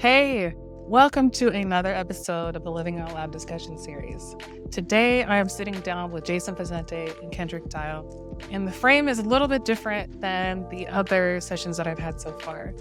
Hey, welcome to another episode of the Living Out Loud discussion series. Today, I am sitting down with Jason Vicente and Kendrick Dial, and the frame is a little bit different than the other sessions that I've had so far.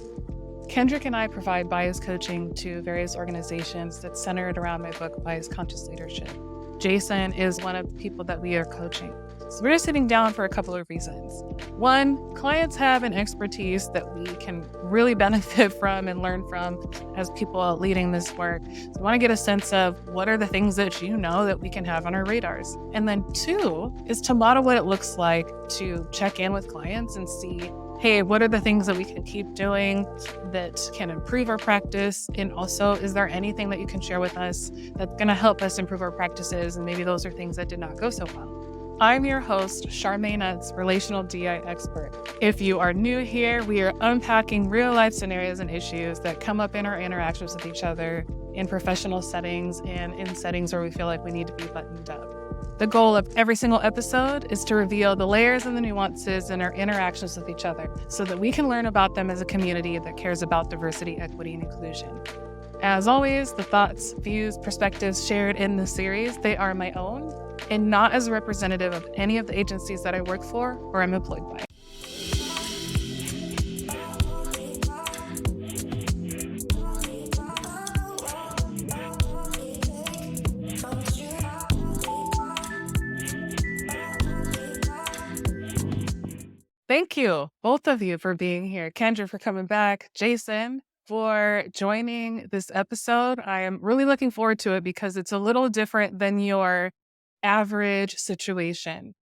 Kendrick and I provide bias coaching to various organizations that's centered around my book, Bias Conscious Leadership. Jason is one of the people that we are coaching. So we're just sitting down for a couple of reasons. One, clients have an expertise that we can really benefit from and learn from as people leading this work. So I want to get a sense of what are the things that you know that we can have on our radars. And then two is to model what it looks like to check in with clients and see, hey, what are the things that we can keep doing that can improve our practice? And also, is there anything that you can share with us that's going to help us improve our practices? And maybe those are things that did not go so well. I'm your host, Charmaine Nuts, Relational DI expert. If you are new here, we are unpacking real life scenarios and issues that come up in our interactions with each other in professional settings and in settings where we feel like we need to be buttoned up. The goal of every single episode is to reveal the layers and the nuances in our interactions with each other so that we can learn about them as a community that cares about diversity, equity, and inclusion. As always, the thoughts, views, perspectives shared in this series, they are my own and not as a representative of any of the agencies that I work for or am employed by. Thank you, both of you, for being here. Kendra, for coming back. Jason, for joining this episode. I am really looking forward to it because it's a little different than your average situation.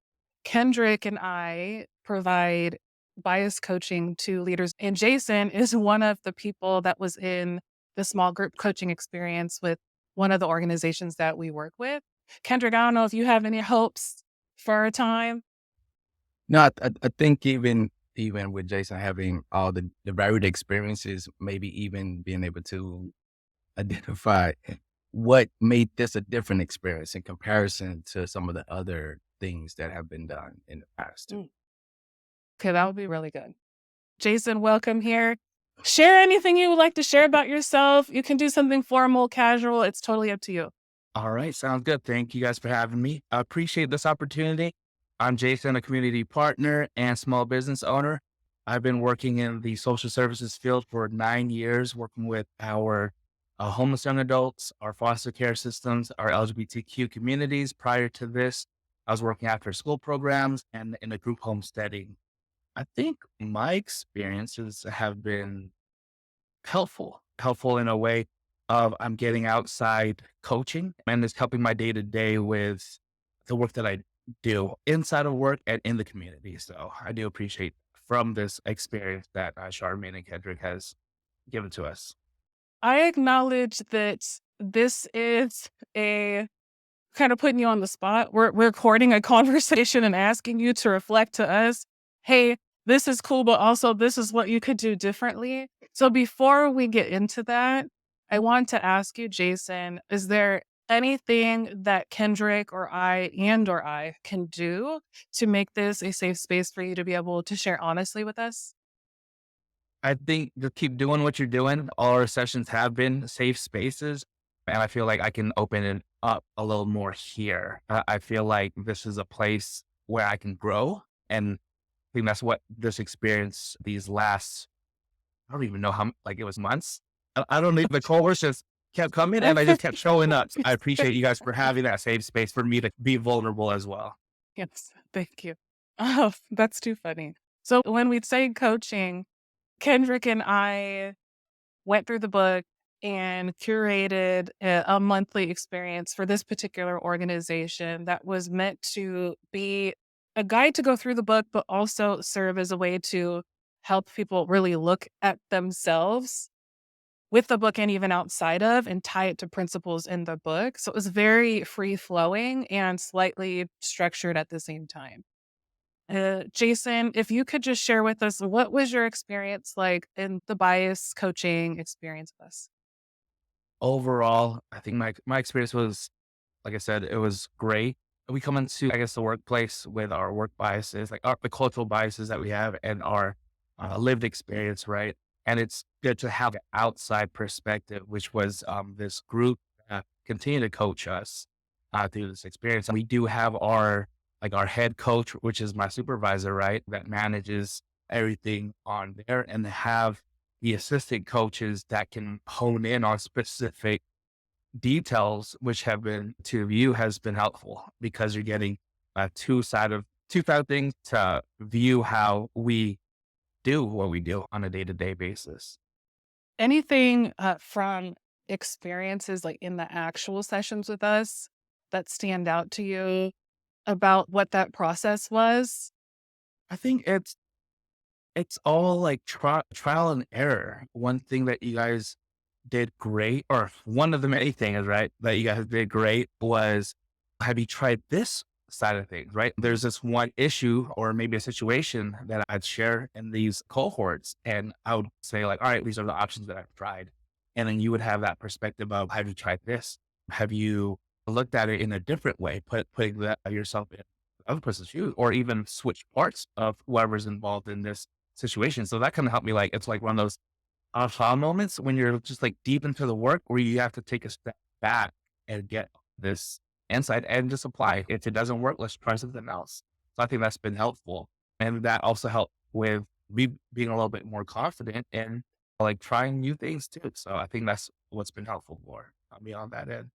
Kendrick and I provide bias coaching to leaders, and Jason is one of the people that was in the small group coaching experience with one of the organizations that we work with. Kendrick, I don't know if you have any hopes for a time. No, I think even with Jason having all the varied experiences, maybe even being able to identify what made this a different experience in comparison to some of the other things that have been done in the past too. Okay, that would be really good. Jason, welcome here. Share anything you would like to share about yourself. You can do something formal, casual. It's totally up to you. All right, sounds good. Thank you guys for having me. I appreciate this opportunity. I'm Jason, a community partner and small business owner. I've been working in the social services field for 9 years, working with our homeless young adults, our foster care systems, our LGBTQ communities. Prior to this, I was working after school programs and in a group homesteading. I think my experiences have been helpful in a way of I'm getting outside coaching and it's helping my day to day with the work that I do inside of work and in the community. So I do appreciate from this experience that Charmaine and Kendrick has given to us. I acknowledge that this is a kind of putting you on the spot. We're recording a conversation and asking you to reflect to us, hey, this is cool, but also this is what you could do differently. So before we get into that, I want to ask you, Jason, is there anything that Kendrick or I can do to make this a safe space for you to be able to share honestly with us? I think just keep doing what you're doing. All our sessions have been safe spaces, and I feel like I can open it up a little more here. I feel like this is a place where I can grow, and I think that's what this experience these last I don't even know how like it was months. I don't know. The cohorts just kept coming, and I just kept showing up. I appreciate you guys for having that safe space for me to be vulnerable as well. Yes, thank you. Oh, that's too funny. So when we say coaching, Kendrick and I went through the book and curated a monthly experience for this particular organization that was meant to be a guide to go through the book, but also serve as a way to help people really look at themselves with the book and even outside of and tie it to principles in the book. So it was very free flowing and slightly structured at the same time. Jason, if you could just share with us, what was your experience like in the bias coaching experience with us? Overall, I think my experience was, like I said, it was great. We come into, I guess, the workplace with our work biases, like the cultural biases that we have and our lived experience, right? And it's good to have an outside perspective, which was this group continue to coach us through this experience. And we do have our head coach, which is my supervisor, right, that manages everything on there, and have the assistant coaches that can hone in on specific details, which have been to view has been helpful because you're getting two side of things to view how we do what we do on a day-to-day basis. Anything from experiences like in the actual sessions with us that stand out to you about what that process was? I think it's all like trial and error. One thing that you guys did great, or one of the many things, right, that you guys did great was, have you tried this side of things, right? There's this one issue or maybe a situation that I'd share in these cohorts, and I would say like, all right, these are the options that I've tried. And then you would have that perspective of, have you tried this? Have you looked at it in a different way, putting that yourself in the other person's shoes, or even switch parts of whoever's involved in this situation. So that kind of helped me. Like, it's like one of those aha moments when you're just like deep into the work where you have to take a step back and get this insight and just apply. If it doesn't work, let's try something else. So I think that's been helpful. And that also helped with me being a little bit more confident and like trying new things too. So I think that's what's been helpful for me on that end.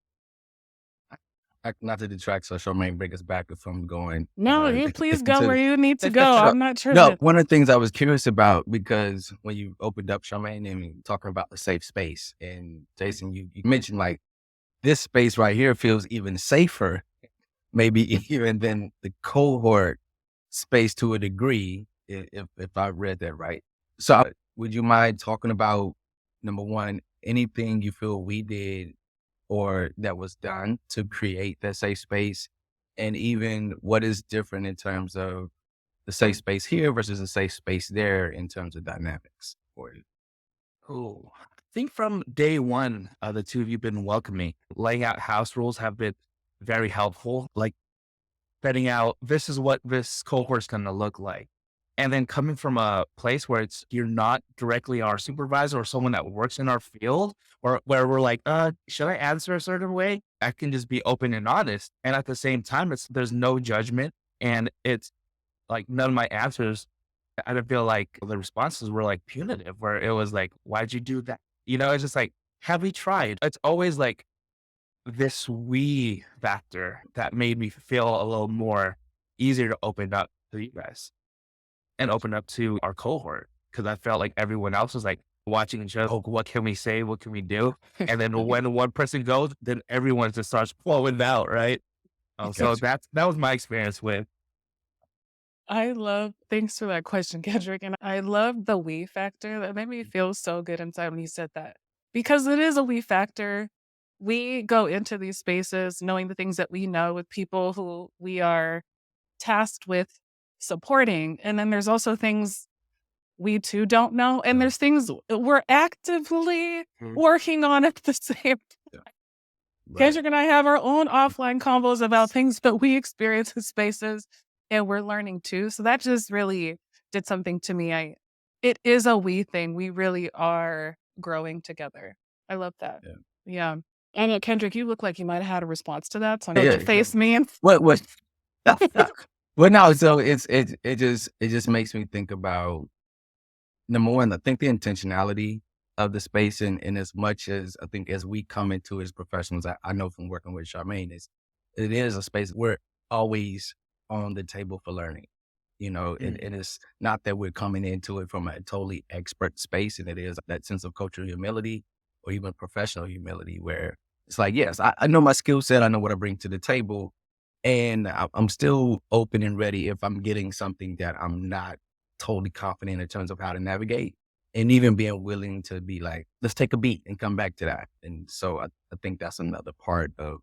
Not to detract, so Charmaine, bring us back from going. No, you please go into where you need to go. So, I'm not sure. no, one of the things I was curious about, because when you opened up, Charmaine, and talking about the safe space, and Jason, you mentioned like this space right here feels even safer, maybe even than the cohort space to a degree, if I read that right. So would you mind talking about, number one, anything you feel we did or that was done to create that safe space, and even what is different in terms of the safe space here versus the safe space there in terms of dynamics for you? Oh, I think from day one, the two of you have been welcoming. Laying out house rules have been very helpful. Like setting out, this is what this cohort's going to look like. And then coming from a place where you're not directly our supervisor or someone that works in our field, or where we're like, should I answer a certain way? I can just be open and honest. And at the same time, there's no judgment. And it's like none of my answers, I don't feel like the responses were like punitive, where it was like, why'd you do that? It's just like, have we tried? It's always like this we factor that made me feel a little more easier to open up to you guys and open up to our cohort. Cause I felt like everyone else was like watching each other. Oh, what can we say? What can we do? And then when one person goes, then everyone just starts flowing out. Right. So Gotcha. that was my experience with. Thanks for that question, Kendrick. And I love the we factor. That made me feel so good inside when you said that. Because it is a we factor. We go into these spaces knowing the things that we know with people who we are tasked with supporting. And then there's also things we too don't know. And there's things we're actively working on at the same time. Right. Kendrick and I have our own offline combos about things that we experience in spaces, and we're learning too. So that just really did something to me. It is a we thing. We really are growing together. I love that. Yeah. And Kendrick, you look like you might have had a response to that. So I know what the face means. What? Well, no. So it just makes me think about, number one, I think the intentionality of the space, and as much as I think as we come into as professionals, I know from working with Charmaine, it is a space we're always on the table for learning, and it's not that we're coming into it from a totally expert space, and it is that sense of cultural humility or even professional humility where it's like, yes, I know my skill set, I know what I bring to the table, and I'm still open and ready if I'm getting something that I'm not totally confident in terms of how to navigate, and even being willing to be like, let's take a beat and come back to that. And so I think that's another part of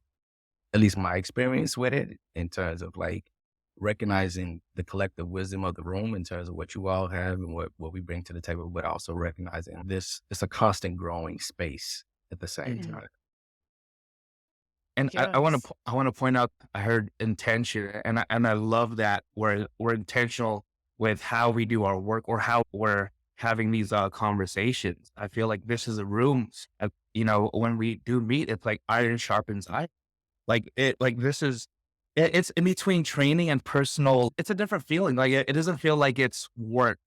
at least my experience with it, in terms of like recognizing the collective wisdom of the room in terms of what you all have and what we bring to the table, but also recognizing it's a constant growing space at the same time. And I want to point out, I heard intention, and I love that we're intentional with how we do our work, or how we're having these conversations. I feel like this is a room, when we do meet, it's like iron sharpens iron. It's in between training and personal. It's a different feeling. Like it doesn't feel like it's work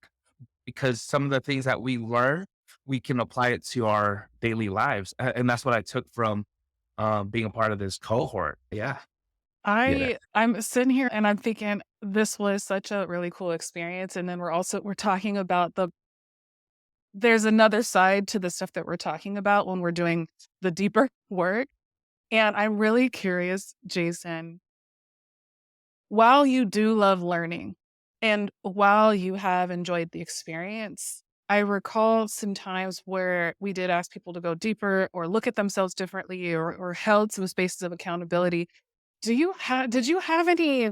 because some of the things that we learn, we can apply it to our daily lives. And that's what I took from being a part of this cohort. Yeah. Yeah. I'm sitting here and I'm thinking this was such a really cool experience. And then we're talking about there's another side to the stuff that we're talking about when we're doing the deeper work. And I'm really curious, Jason, while you do love learning and while you have enjoyed the experience, I recall some times where we did ask people to go deeper or look at themselves differently or held some spaces of accountability. Did you have any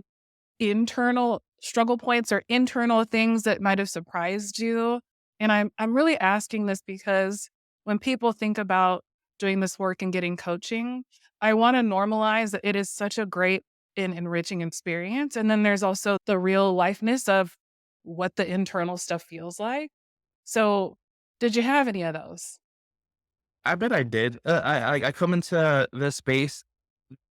internal struggle points or internal things that might have surprised you? And I'm really asking this because when people think about doing this work and getting coaching, I want to normalize that it is such a great and enriching experience. And then there's also the real lifeness of what the internal stuff feels like. So, did you have any of those? I bet I did. I come into this space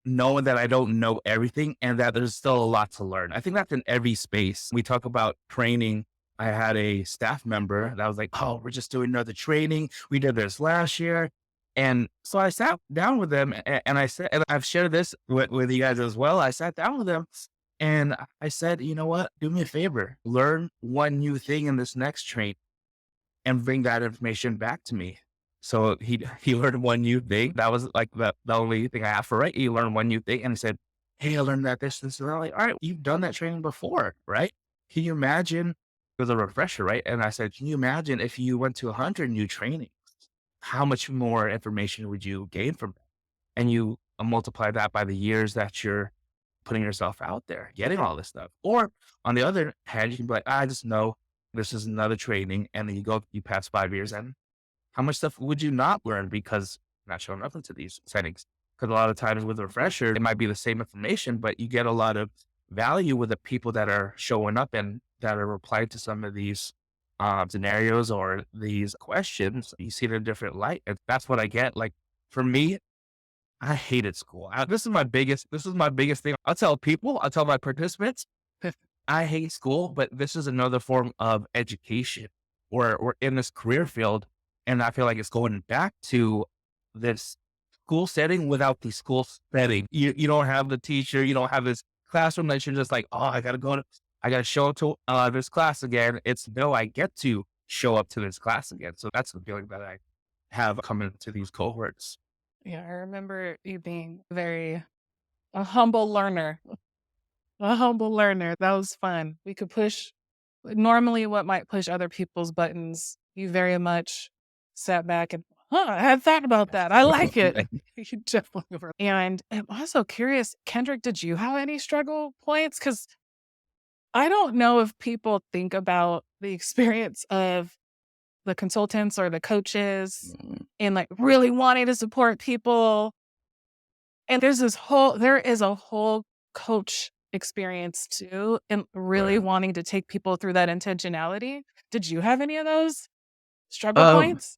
knowing that I don't know everything and that there's still a lot to learn. I think that's in every space. We talk about training. I had a staff member that was like, "Oh, we're just doing another training. We did this last year." And so I sat down with them and I said, and I've shared this with you guys as well. I sat down with them and I said, you know what? Do me a favor, learn one new thing in this next training and bring that information back to me. So he learned one new thing. That was like the only thing I asked for, right? He learned one new thing and he said, "Hey, I learned that this." And I'm like, "All right, you've done that training before, right? Can you imagine?" It was a refresher, right? And I said, "Can you imagine if you went to 100 new trainings? How much more information would you gain from that?" And you multiply that by the years that you're putting yourself out there, getting all this stuff. Or on the other hand, you can be like, "I just know this is another training." And then you pass 5 years and how much stuff would you not learn because you're not showing up into these settings? Because a lot of times with a refresher, it might be the same information, but you get a lot of value with the people that are showing up and that are replying to some of these scenarios or these questions. You see it in a different light. And that's what I get. Like for me, I hated school. This is my biggest thing. I'll tell my participants, I hate school, but this is another form of education. We're in this career field, and I feel like it's going back to this school setting without the school setting. You don't have the teacher, you don't have this classroom that you're just like, oh, I gotta show up to this class again. It's no, I get to show up to this class again. So that's the feeling that I have coming to these cohorts. Yeah, I remember you being a humble learner. A humble learner. That was fun. We could push normally what might push other people's buttons. You very much sat back and, I had thought about that. I like it. You definitely were. And I'm also curious, Kendrick, did you have any struggle points? Because I don't know if people think about the experience of the consultants or the coaches Mm. and like really wanting to support people. And there is a whole coach experience too, and really Right. wanting to take people through that intentionality. Did you have any of those struggle Um, points?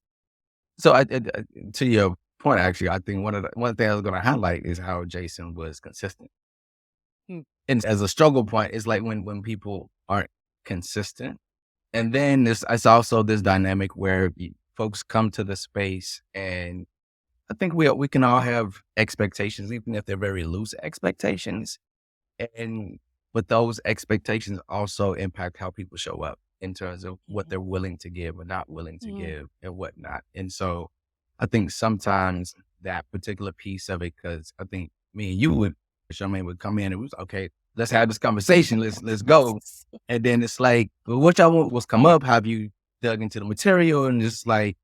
so to your point, actually, I think one thing I was going to highlight is how Jason was consistent. Mm, And as a struggle point, it's like when people aren't consistent. And then it's also this dynamic where folks come to the space, and I think we can all have expectations, even if they're very loose expectations. And but those expectations also impact how people show up in terms of what mhm, they're willing to give or not willing to mhm, give and whatnot. And so I think sometimes that particular piece of it, because I think me and you would, Charmaine would come in and we was okay, let's have this conversation. Let's go. And then it's like, well, what y'all want was come up. Have you dug into the material? And it's like,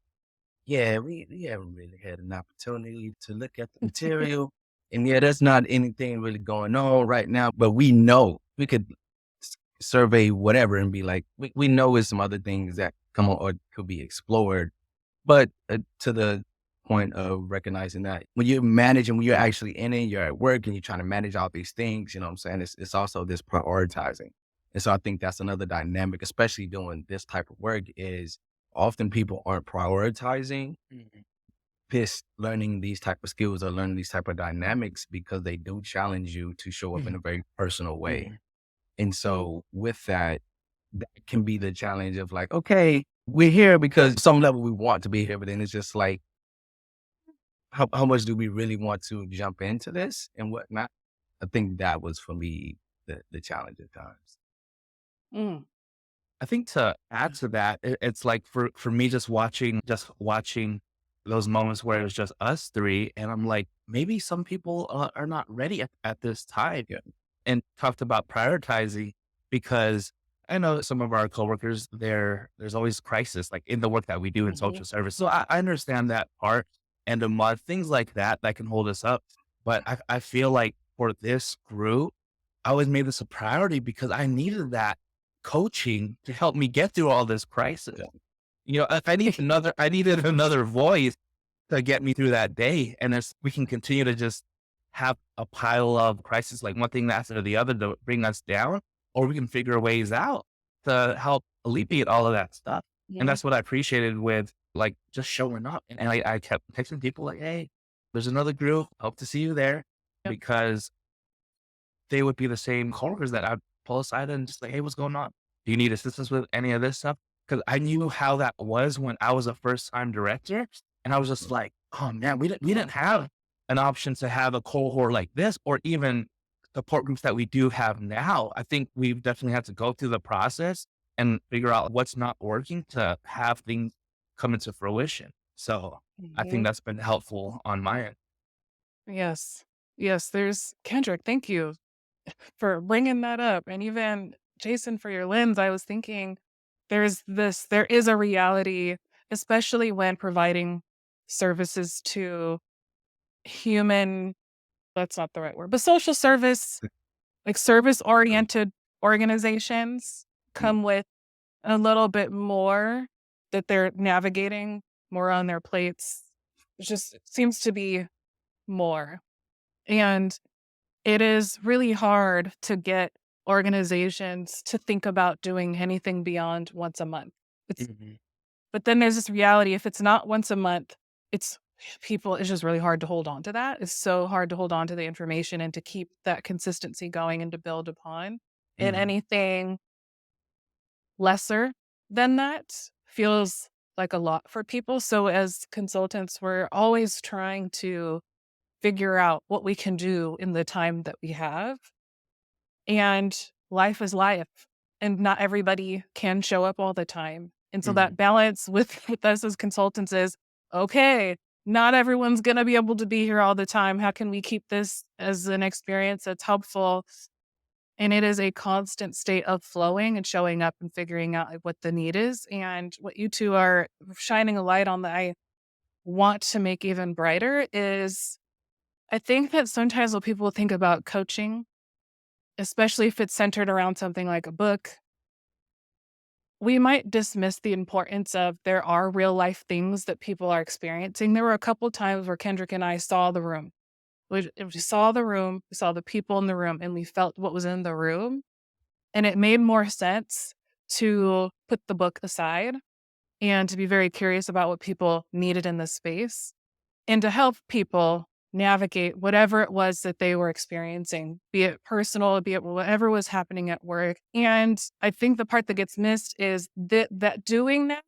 yeah, we haven't really had an opportunity to look at the material. And yeah, there's not anything really going on right now, but we know we could survey whatever and be like, we know there's some other things that come on or could be explored. But to the point of recognizing that when you're managing, when you're actually in it, you're at work and you're trying to manage all these things, you know what I'm saying? It's also this prioritizing. And so I think that's another dynamic, especially doing this type of work is often people aren't prioritizing this learning these type of skills or learning these type of dynamics because they do challenge you to show up in a very personal way. And so with that, that can be the challenge of like, okay, we're here because some level we want to be here, but then it's just like, how much do we really want to jump into this and whatnot? I think that was for me the challenge at times. Mm. I think to add to that, it's like for me, just watching those moments where it was just us three, and I'm like, maybe some people are not ready at this time. Yeah. And talked about prioritizing because I know some of our coworkers, there's always crisis like in the work that we do in Mhm. social service. So I understand that part, and a month things like that can hold us up. But I feel like for this group, I always made this a priority because I needed that coaching to help me get through all this crisis. Yeah. You know, if I needed another voice to get me through that day. And as we can continue to just have a pile of crises, like one thing after the other to bring us down, or we can figure ways out to help alleviate all of that stuff. And Mhm. that's what I appreciated with like just showing up. And I kept texting people like, hey, there's another group. Hope to see you there. Yep. Because they would be the same coworkers that I'd pull aside and just like, "Hey, what's going on? Do you need assistance with any of this stuff?" Because I knew how that was when I was a first time director, and I was just like, "Oh man, we didn't have an option to have a cohort like this, or even support groups that we do have now." I think we've definitely had to go through the process and figure out what's not working to have things come into fruition. So I think Mhm. that's been helpful on my end. Yes. Yes, there's Kendrick, thank you for bringing that up, and even Jason, for your lens. I was thinking there is a reality, especially when providing services to human that's not the right word, but social service, like service-oriented organizations come with a little bit more that they're navigating, more on their plates. It seems to be more. And it is really hard to get organizations to think about doing anything beyond once a month. It's Mhm. but then there's this reality, if it's not once a month, it's it's just really hard to hold on to that. It's so hard to hold on to the information and to keep that consistency going and to build upon. And Mhm. anything lesser than that feels like a lot for people. So as consultants, we're always trying to figure out what we can do in the time that we have. And life is life, and not everybody can show up all the time. And so that Mhm. balance with us as consultants is okay, not everyone's going to be able to be here all the time. How can we keep this as an experience that's helpful? And it is a constant state of flowing and showing up and figuring out like, what the need is. And what you two are shining a light on that I want to make even brighter is I think that sometimes when people think about coaching, especially if it's centered around something like a book, we might dismiss the importance of there are real life things that people are experiencing. There were a couple times where Kendrick and I saw the room. We saw the room, we saw the people in the room, and we felt what was in the room. And it made more sense to put the book aside and to be very curious about what people needed in this space and to help people navigate whatever it was that they were experiencing, be it personal, be it whatever was happening at work. And I think the part that gets missed is that doing that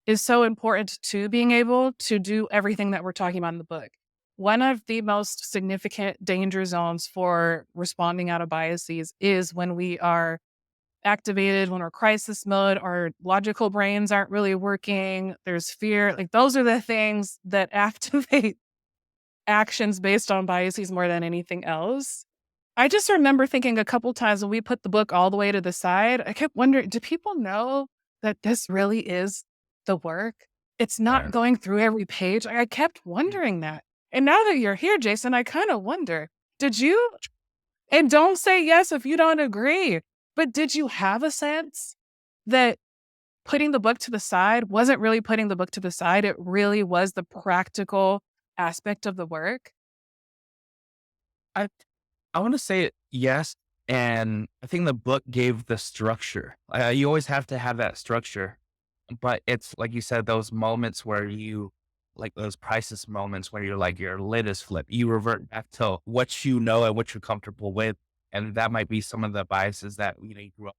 is so important to being able to do everything that we're talking about in the book. One of the most significant danger zones for responding out of biases is when we are activated, when we're crisis mode, our logical brains aren't really working, there's fear. Like those are the things that activate actions based on biases more than anything else. I just remember thinking a couple times when we put the book all the way to the side, I kept wondering, do people know that this really is the work? It's not Right. going through every page. I kept wondering that. And now that you're here, Jason, I kind of wonder, did you, and don't say yes if you don't agree, but did you have a sense that putting the book to the side wasn't really putting the book to the side? It really was the practical aspect of the work? I I want to say yes, and I think the book gave the structure. You always have to have that structure, But it's like you said, those moments where you like those crisis moments where you're like your lid is flipped. You revert back to what you know and what you're comfortable with. And that might be some of the biases that you grew up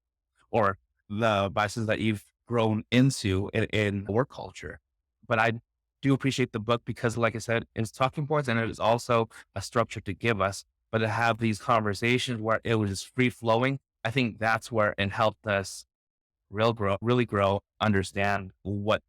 or the biases that you've grown into in work culture. But I do appreciate the book because, like I said, it's talking points and it is also a structure to give us. But to have these conversations where it was just free flowing, I think that's where it helped us really grow, understand what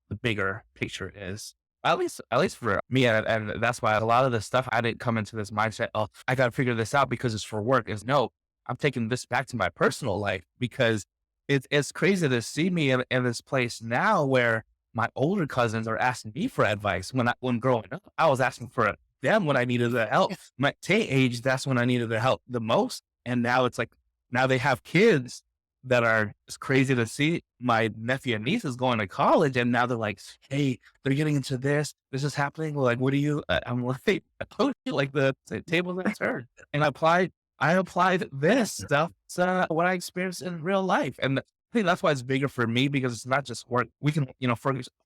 the bigger picture is. At least for me, and that's why a lot of the stuff I didn't come into this mindset. Oh, I got to figure this out because it's for work. Is no, I'm taking this back to my personal life because it's crazy to see me in this place now where my older cousins are asking me for advice when growing up. I was asking for them when I needed the help. My teen age, that's when I needed the help the most. And now it's like now they have kids that are it's crazy to see. My nephew and niece is going to college, and now they're like, "Hey, they're getting into this. This is happening. Like, what do you?" I'm like, "I told you, like the tables that turned." And I applied this stuff to what I experienced in real life, and I think that's why it's bigger for me because it's not just work. We can,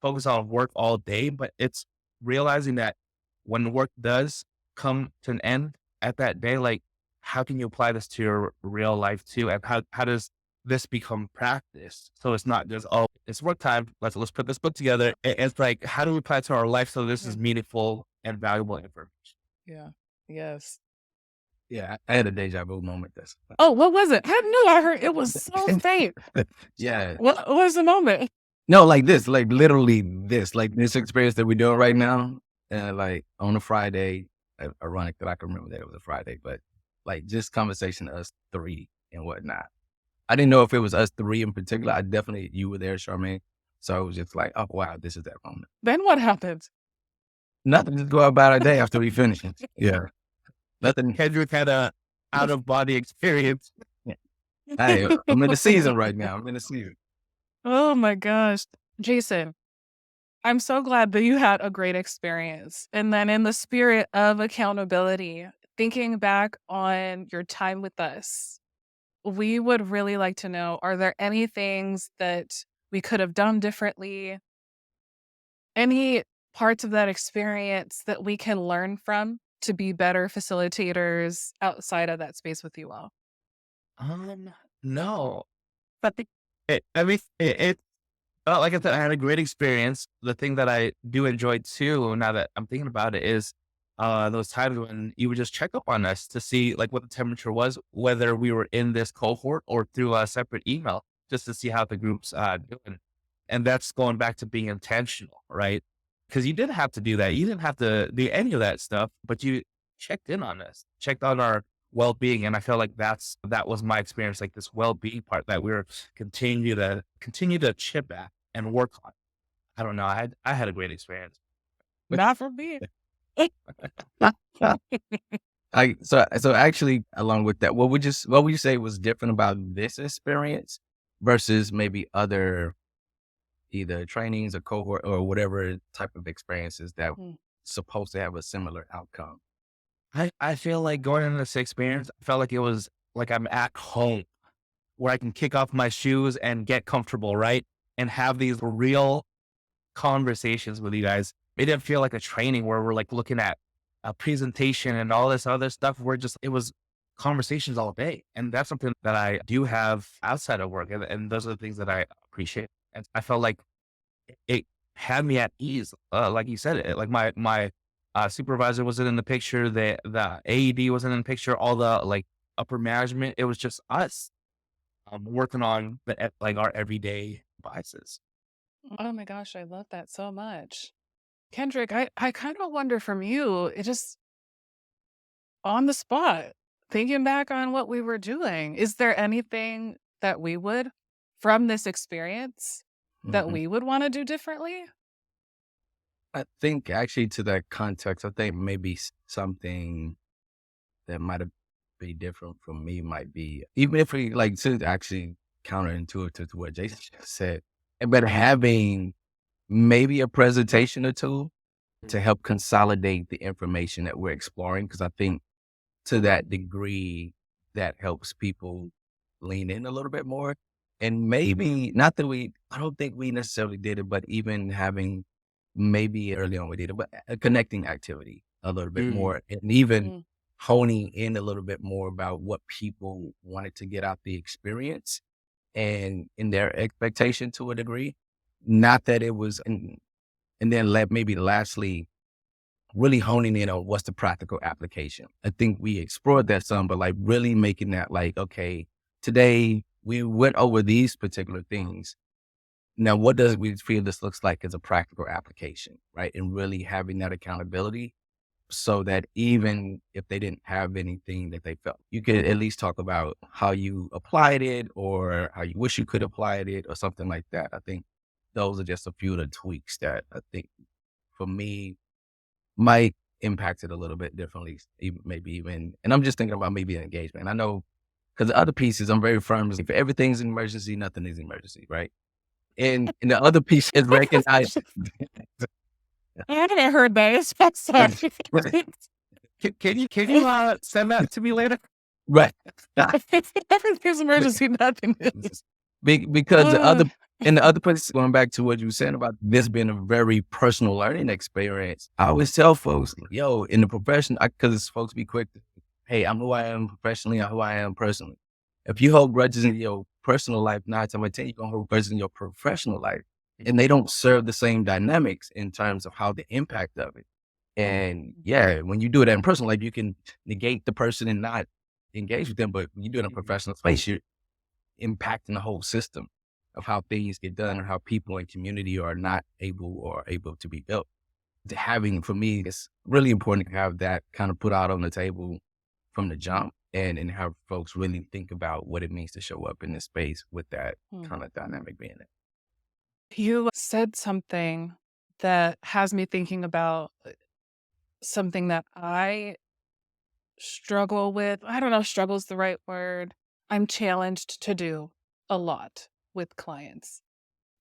focus on work all day, but it's realizing that when work does come to an end at that day, like, how can you apply this to your real life too, and how does this become practice. So it's not just, oh, it's work time. Let's put this book together. It's like, how do we apply it to our life so this is meaningful and valuable information? Yeah. Yes. Yeah, I had a deja vu moment. That's Oh, what was it? I knew I heard it was so faint. yeah. What was the moment? No, like this, like literally this, like this experience that we're doing right now. Like on a Friday, ironic that I can remember that it was a Friday, but like just conversation us three and whatnot. I didn't know if it was us three in particular. You were there, Charmaine. So it was just like, oh, wow, this is that moment. Then what happened? Nothing, just go about our day after we finish. Yeah. Nothing. Kendrick had a out of body experience. Hey, I'm in the season right now. I'm in the season. Oh my gosh. Jason, I'm so glad that you had a great experience. And then in the spirit of accountability, thinking back on your time with us, we would really like to know, are there any things that we could have done differently? Any parts of that experience that we can learn from to be better facilitators outside of that space with you all? No, but I mean, like I said, I had a great experience. The thing that I do enjoy too, now that I'm thinking about it, is those times when you would just check up on us to see like what the temperature was, whether we were in this cohort or through a separate email, just to see how the group's doing. And that's going back to being intentional, right? Because you didn't have to do that. You didn't have to do any of that stuff, but you checked in on us, checked on our well-being. And I feel like that was my experience, like this well-being part that we were continue to chip at and work on. I don't know. I had a great experience. Not for me. So actually, along with that, what would you say was different about this experience versus maybe other either trainings or cohort or whatever type of experiences that Mm. supposed to have a similar outcome? I feel like going into this experience, I felt like it was like I'm at home where I can kick off my shoes and get comfortable, right? And have these real conversations with you guys. It didn't feel like a training where we're like looking at a presentation and all this other stuff. It was conversations all day. And that's something that I do have outside of work. And those are the things that I appreciate. And I felt like it had me at ease. Like you said, like my supervisor wasn't in the picture. The AED wasn't in the picture. All the like upper management, it was just us working on like our everyday biases. Oh my gosh, I love that so much. Kendrick, I kind of wonder from you, it just on the spot, thinking back on what we were doing, is there anything that we would, from this experience, that Mhm. we would want to do differently? I think actually to that context, I think maybe something that might have be different from me might be, even if we like to actually counterintuitive to what Jason just said, but having maybe a presentation or two to help consolidate the information that we're exploring. Cause I think to that degree, that helps people lean in a little bit more. And maybe not that I don't think we necessarily did it, but even having maybe early on we did it, but a connecting activity a little bit more, and even Mm. honing in a little bit more about what people wanted to get out the experience and in their expectation to a degree. Not that it was, and then maybe lastly, really honing in on what's the practical application. I think we explored that some, but like really making that like, okay, today we went over these particular things. Now, what does we feel this looks like as a practical application, right? And really having that accountability so that even if they didn't have anything that they felt, you could at least talk about how you applied it or how you wish you could apply it or something like that. I think those are just a few of the tweaks that I think for me might impact it a little bit differently, maybe even, and I'm just thinking about maybe an engagement. I know because the other pieces, I'm very firm. If everything's an emergency, nothing is an emergency, right? And the other piece is recognize. I haven't heard that. It's so sorry. Can you send that to me later? Right. Everything's emergency, nothing is. Because the other place, going back to what you were saying about this being a very personal learning experience, I always tell folks, yo, in the profession, because folks be quick to, hey, I'm who I am professionally, I'm who I am personally. If you hold grudges in your personal life, 9 times out of 10, you're going to hold grudges in your professional life. And they don't serve the same dynamics in terms of how the impact of it. And yeah, when you do it in personal life, you can negate the person and not engage with them. But when you do it in a professional space, you're impacting the whole system of how things get done or how people in community are not able to be built. For me, it's really important to have that kind of put out on the table from the jump and have folks really think about what it means to show up in this space with that kind of dynamic being it. You said something that has me thinking about something that I struggle with. I don't know if struggle is the right word. I'm challenged to do a lot with clients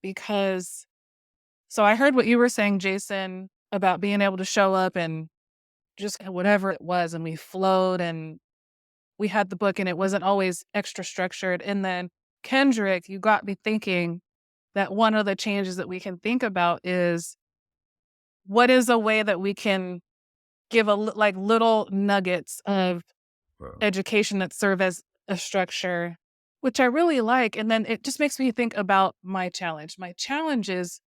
because, so I heard what you were saying, Jason, about being able to show up and just whatever it was, and we flowed and we had the book and it wasn't always extra structured. And then Kendrick, you got me thinking that one of the changes that we can think about is what is a way that we can give like little nuggets of education that serve as a structure, which I really like. And then it just makes me think about my challenge. My challenge is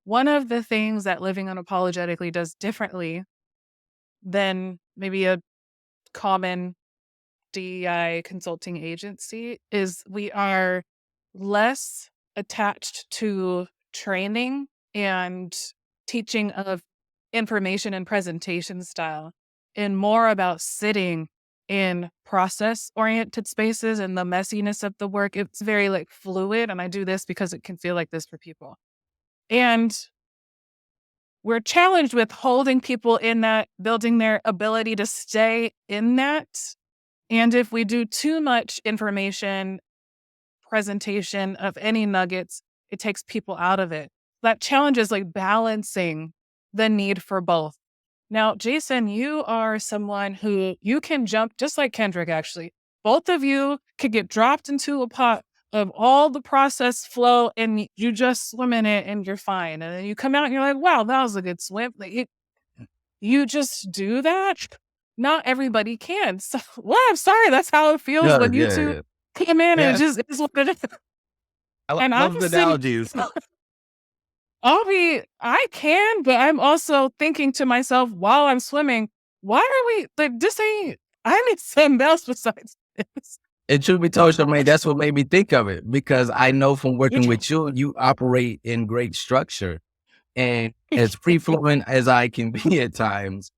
one of the things that Living Unapologetically does differently than maybe a common DEI consulting agency is we are less attached to training and teaching of information and presentation style and more about sitting in process oriented spaces and the messiness of the work. It's very like fluid. And I do this because it can feel like this for people. And we're challenged with holding people in that, building their ability to stay in that. And if we do too much information presentation of any nuggets, it takes people out of it. That challenge is like balancing the need for both. Now, Jason, you are someone who you can jump, just like Kendrick, actually. Both of you could get dropped into a pot of all the process flow and you just swim in it and you're fine. And then you come out and you're like, wow, that was a good swim. Like you just do that. Not everybody can. So, well, I'm sorry. That's how it feels when you two come in and it just is what it is. I love the analogies. I can, but I'm also thinking to myself while I'm swimming, why are we like this ain't I need something else besides this. And truth be told, Charmaine, that's what made me think of it because I know from working with you, you operate in great structure. And as free flowing as I can be at times,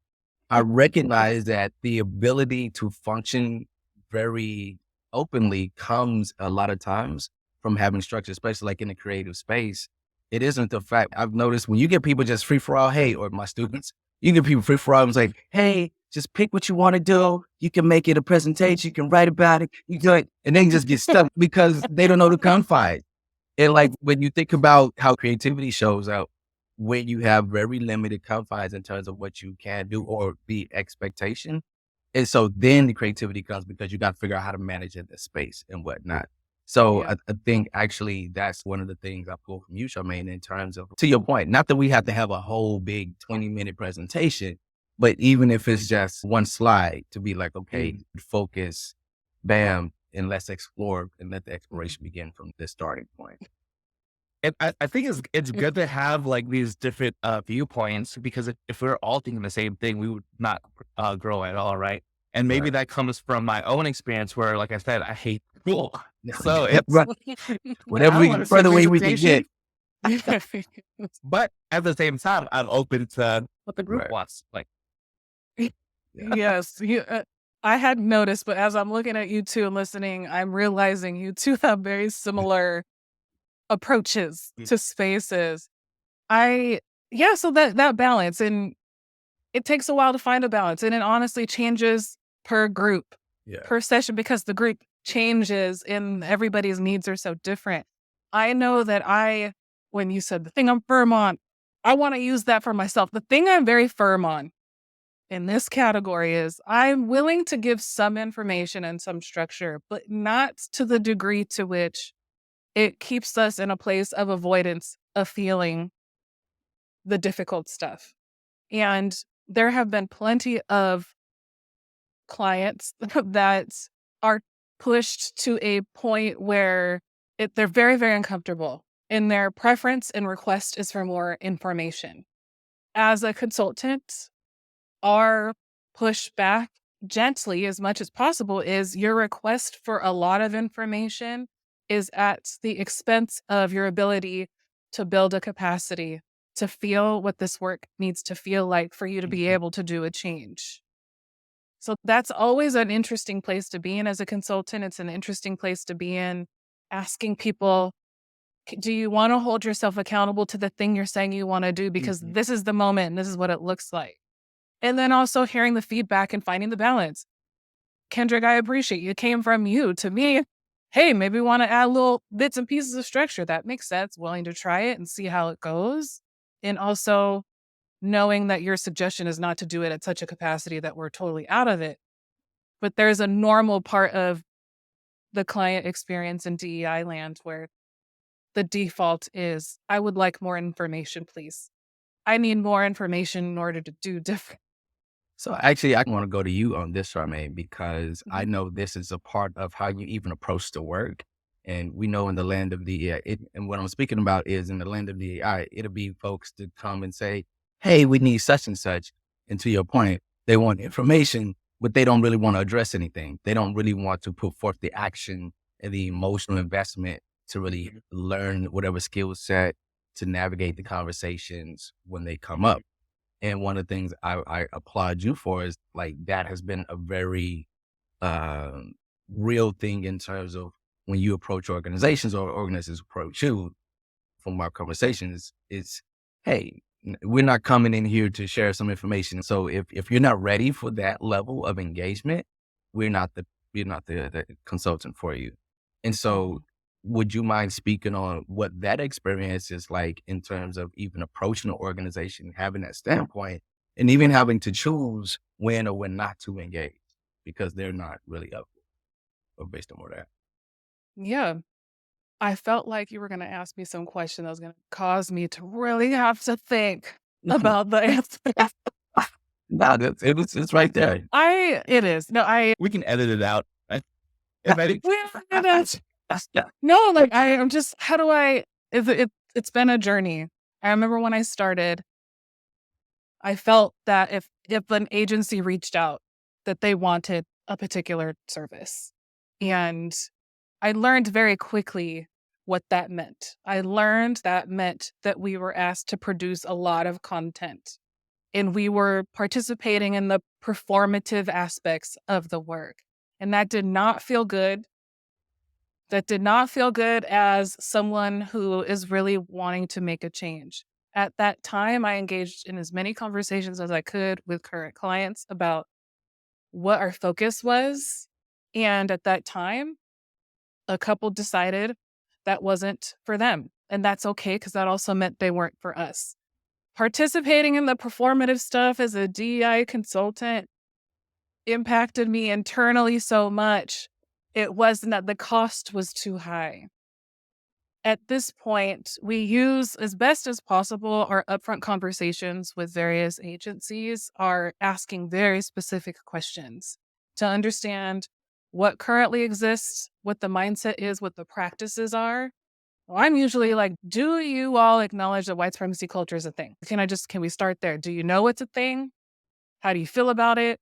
I recognize that the ability to function very openly comes a lot of times from having structure, especially like in the creative space. It isn't the fact I've noticed when you get people just free for all, hey, or my students, you get people free for all, it's like, hey, just pick what you want to do. You can make it a presentation, you can write about it, you do it, and then just get stuck because they don't know the confines. And like when you think about how creativity shows up, when you have very limited confines in terms of what you can do or the expectation. And so then the creativity comes because you got to figure out how to manage in this space and whatnot. So Yeah. I think actually that's one of the things I pull from you, Charmaine, in terms of, to your point, not that we have to have a whole big 20-minute presentation, but even if it's just one slide to be like, okay, focus, bam, and let's explore and let the exploration begin from this starting point. And I think it's good to have like these different viewpoints, because if we're all thinking the same thing, we would not grow at all, right? And maybe Right. that comes from my own experience, where, like I said, I hate school. So Yep, it's, right. Whatever I want to see a further away we can presentation, get. but at the same time, I'm open to what the group Right. wants. Like, Yeah. Yes, I hadn't noticed, but as I'm looking at you two and listening, I'm realizing you two have very similar approaches to spaces. So that balance, and it takes a while to find a balance, and it honestly changes per group, Yeah. per session, because the group changes and everybody's needs are so different. I know that when you said the thing I'm firm on, I want to use that for myself. The thing I'm very firm on in this category is I'm willing to give some information and some structure, but not to the degree to which it keeps us in a place of avoidance of feeling the difficult stuff. And there have been plenty of clients that are pushed to a point where they're very, very uncomfortable, and their preference and request is for more information. As a consultant, our pushback, gently as much as possible, is your request for a lot of information is at the expense of your ability to build a capacity to feel what this work needs to feel like for you to be able to do a change. So that's always an interesting place to be in as a consultant. It's an interesting place to be in, asking people, do you want to hold yourself accountable to the thing you're saying you want to do? Because this is the moment and this is what it looks like. And then also hearing the feedback and finding the balance. Kendrick, I appreciate you. It came from you to me. Hey, maybe we want to add little bits and pieces of structure. That makes sense. Willing to try it and see how it goes. And also knowing that your suggestion is not to do it at such a capacity that we're totally out of it. But there's a normal part of the client experience in DEI land where the default is, I would like more information, please. I need more information in order to do different. So actually, I want to go to you on this, Charmaine, because I know this is a part of how you even approach the work. And we know in the land of DEI, and what I'm speaking about is in the land of DEI, it'll be folks to come and say, hey, we need such and such. And to your point, they want information, but they don't really want to address anything. They don't really want to put forth the action and the emotional investment to really learn whatever skill set to navigate the conversations when they come up. And one of the things I applaud you for is like that has been a very real thing in terms of when you approach organizations or organizations approach you from our conversations. It's, hey, we're not coming in here to share some information. So if you're not ready for that level of engagement, we're not the consultant for you. And so would you mind speaking on what that experience is like in terms of even approaching an organization, having that standpoint, and even having to choose when or when not to engage because they're not really up or based on where they're at? Yeah. I felt like you were going to ask me some question that was going to cause me to really have to think about the answer. No, it's right there. It is. No, we can edit it out. If I, no, like I'm just, how do it's been a journey. I remember when I started, I felt that if an agency reached out, that they wanted a particular service. And I learned very quickly what that meant. I learned that meant that we were asked to produce a lot of content, and we were participating in the performative aspects of the work. And that did not feel good. That did not feel good as someone who is really wanting to make a change. At that time, I engaged in as many conversations as I could with current clients about what our focus was. And at that time, a couple decided that wasn't for them. And that's okay, because that also meant they weren't for us. Participating in the performative stuff as a DEI consultant impacted me internally so much it wasn't that the cost was too high. At this point, we use as best as possible our upfront conversations with various agencies are asking very specific questions to understand what currently exists, what the mindset is, what the practices are. Well, I'm usually like, do you all acknowledge that white supremacy culture is a thing? Can we start there? Do you know it's a thing? How do you feel about it?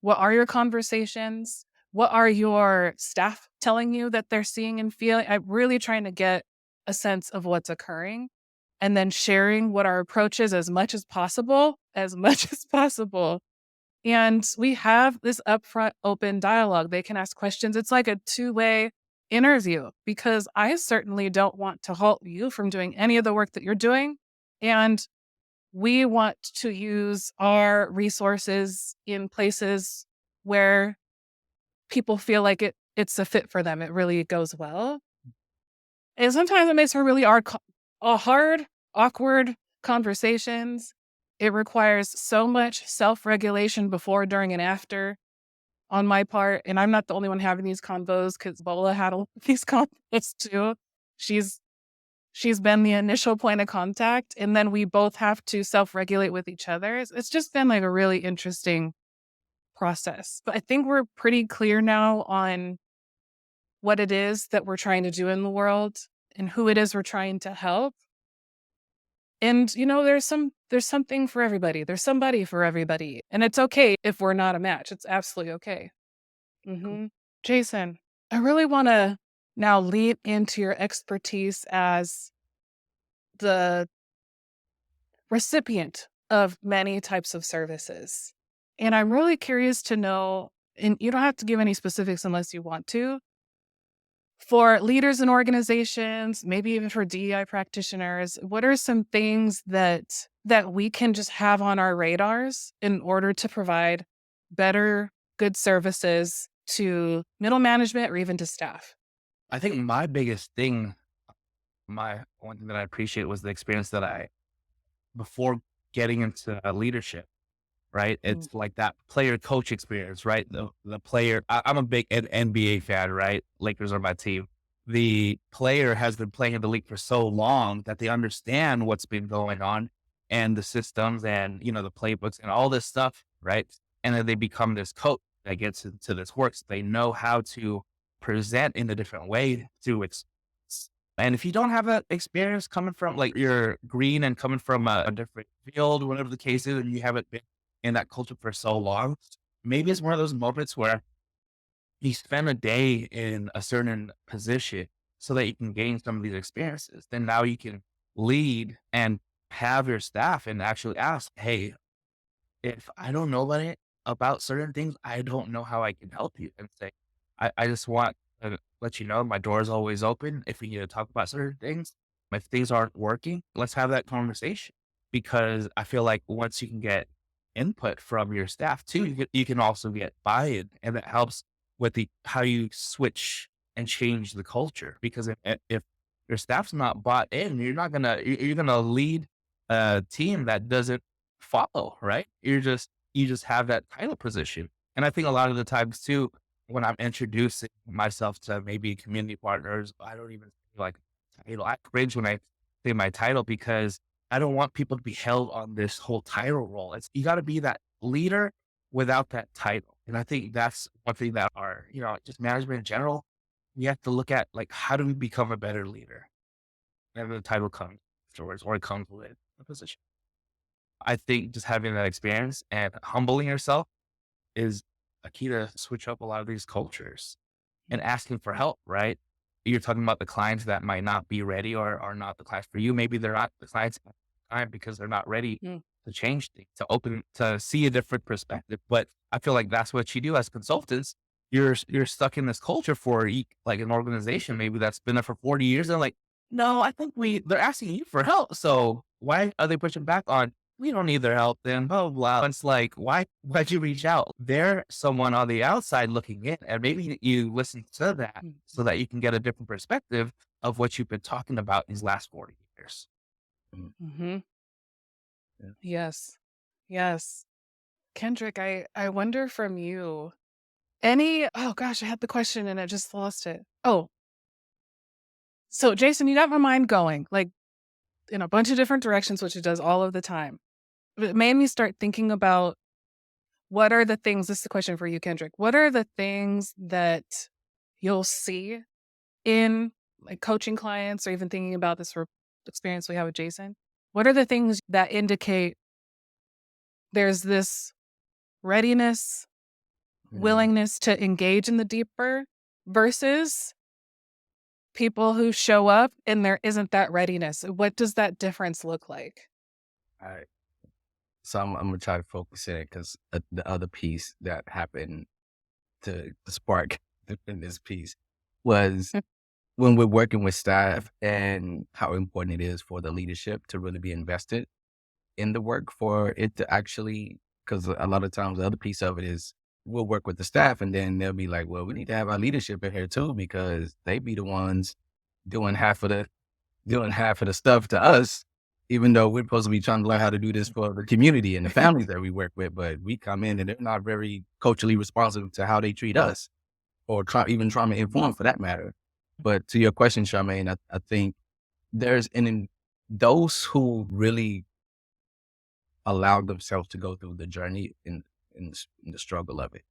What are your conversations? What are your staff telling you that they're seeing and feeling? I'm really trying to get a sense of what's occurring and then sharing what our approach is as much as possible, as much as possible. And we have this upfront open dialogue. They can ask questions. It's like a two-way interview because I certainly don't want to halt you from doing any of the work that you're doing. And we want to use our resources in places where people feel like it's a fit for them. It really goes well. And sometimes it makes for really hard, awkward conversations. It requires so much self-regulation before, during, and after on my part. And I'm not the only one having these convos because Bola had all these convos too. She's She's been the initial point of contact, and then we both have to self-regulate with each other. It's just been like a really interesting process. But I think we're pretty clear now on what it is that we're trying to do in the world and who it is we're trying to help. And there's something for everybody. There's somebody for everybody. And it's okay if we're not a match. It's absolutely okay. Cool. Jason, I really want to now lean into your expertise as the recipient of many types of services. And I'm really curious to know, and you don't have to give any specifics unless you want to, for leaders in organizations, maybe even for DEI practitioners, what are some things that we can just have on our radars in order to provide better, good services to middle management or even to staff? I think my biggest thing, my one thing that I appreciate was the experience that before getting into leadership, right? Mm. It's like that player coach experience, right? The player, I'm a big NBA fan, right? Lakers are my team. The player has been playing in the league for so long that they understand what's been going on and the systems and, the playbooks and all this stuff, right? And then they become this coach that gets into this work. So they know how to present in a different way to its. And if you don't have that experience coming from like you're green and coming from a different field, whatever the case is, and you haven't been in that culture for so long, maybe it's one of those moments where you spend a day in a certain position so that you can gain some of these experiences. Then now you can lead and have your staff and actually ask, hey, if I don't know about certain things, I don't know how I can help you. And say, I just want to let you know my door is always open if we need to talk about certain things. If things aren't working, let's have that conversation. Because I feel like once you can get input from your staff too, you can also get buy-in, and that helps with the how you switch and change the culture. Because if your staff's not bought in, you're gonna lead a team that doesn't follow, right? You just have that title position. And I think a lot of the times too, when I'm introducing myself to maybe community partners, I don't even say like title. I cringe when I say my title because I don't want people to be held on this whole title role. It's you got to be that leader without that title. And I think that's one thing that our, just management in general, we have to look at like how do we become a better leader? And the title comes afterwards or it comes with a position. I think just having that experience and humbling yourself is a key to switch up a lot of these cultures and asking for help, right? You're talking about the clients that might not be ready or are not the clients for you. Maybe they're not the clients at the time because they're not ready Mm. to change things, to see a different perspective. But I feel like that's what you do as consultants. You're stuck in this culture for like an organization, maybe that's been there for 40 years. And like, no, I think they're asking you for help. So why are they pushing back on we don't need their help then, blah, blah, blah. It's like, why'd you reach out? They're someone on the outside looking in, and maybe you listen to that Mm. so that you can get a different perspective of what you've been talking about these last 40 years. Mm. Mm-hmm. Yeah. Yes. Yes. Kendrick, I wonder from you, Oh gosh, I had the question and I just lost it. Oh, so Jason, you got my mind going like in a bunch of different directions, which it does all of the time. But it made me start thinking about what are the things, this is the question for you, Kendrick. What are the things that you'll see in like coaching clients or even thinking about this experience we have with Jason? What are the things that indicate there's this readiness, willingness to engage in the deeper versus people who show up and there isn't that readiness? What does that difference look like? All right. So I'm gonna try to focus in it because the other piece that happened to spark in this piece was when we're working with staff and how important it is for the leadership to really be invested in the work for it to actually, because a lot of times the other piece of it is we'll work with the staff and then they'll be like, well, we need to have our leadership in here too, because they be the ones doing half of the stuff to us, even though we're supposed to be trying to learn how to do this for the community and the families that we work with. But we come in and they're not very culturally responsive to how they treat us or even trauma informed for that matter. But to your question, Charmaine, I think those who really allow themselves to go through the journey in the struggle of it,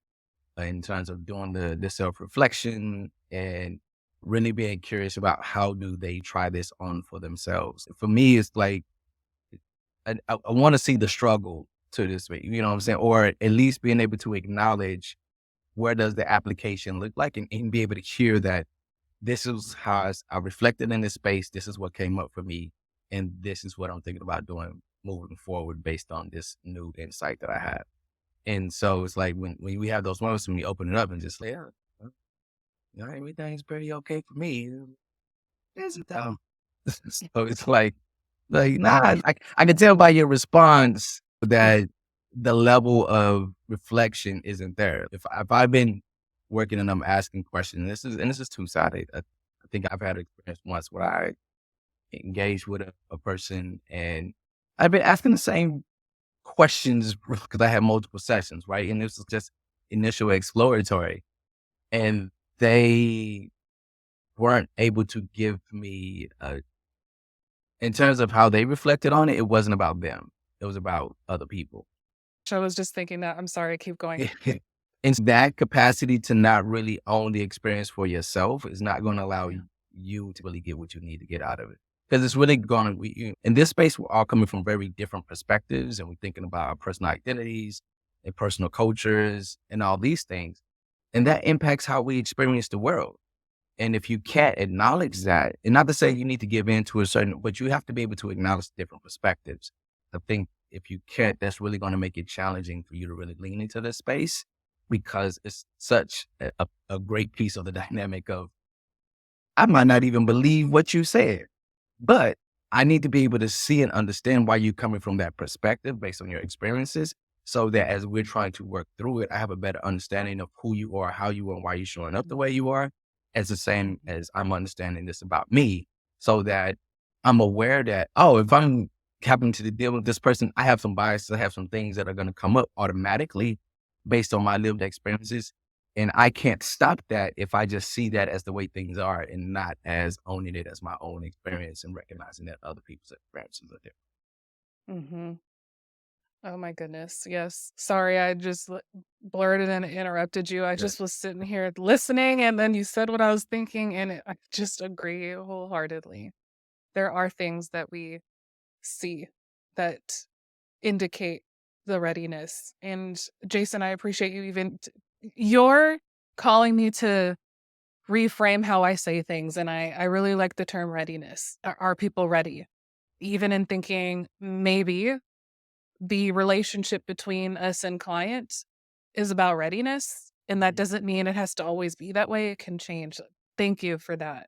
in terms of doing the self-reflection and really being curious about how do they try this on for themselves. For me, it's like, I want to see the struggle to this, you know what I'm saying? Or at least being able to acknowledge where does the application look like and be able to hear that this is how I reflected in this space. This is what came up for me. And this is what I'm thinking about doing moving forward based on this new insight that I have. And so it's like when we have those moments when we open it up and just like, everything's pretty okay for me. Is it though? So it's like, nah, I can tell by your response that the level of reflection isn't there. If I've been working and I'm asking questions, and this is two-sided. I think I've had an experience once where I engaged with a person and I've been asking the same questions because I had multiple sessions, right? And this was just initial exploratory. And they weren't able to give me, in terms of how they reflected on it, it wasn't about them. It was about other people. I was just thinking that. I'm sorry, keep going. And that capacity to not really own the experience for yourself is not going to allow you to really get what you need to get out of it. Because it's really going to, in this space, we're all coming from very different perspectives and we're thinking about our personal identities and personal cultures and all these things. And that impacts how we experience the world. And if you can't acknowledge that, and not to say you need to give in to a certain, but you have to be able to acknowledge different perspectives. I think if you can't, that's really going to make it challenging for you to really lean into this space because it's such a great piece of the dynamic of, I might not even believe what you said, but I need to be able to see and understand why you're coming from that perspective based on your experiences so that as we're trying to work through it, I have a better understanding of who you are, how you are, and why you're showing up the way you are, as the same as I'm understanding this about me so that I'm aware that, if I'm having to deal with this person, I have some biases, I have some things that are going to come up automatically based on my lived experiences. And I can't stop that if I just see that as the way things are and not as owning it as my own experience and recognizing that other people's experiences are different. Mm-hmm. Oh my goodness. Yes. Sorry, I just blurted and interrupted you. I just was sitting here listening and then you said what I was thinking and I just agree wholeheartedly. There are things that we see that indicate the readiness. And Jason, I appreciate you you're calling me to reframe how I say things. And I really like the term readiness. Are people ready? Even in thinking maybe the relationship between us and clients is about readiness. And that doesn't mean it has to always be that way. It can change. Thank you for that.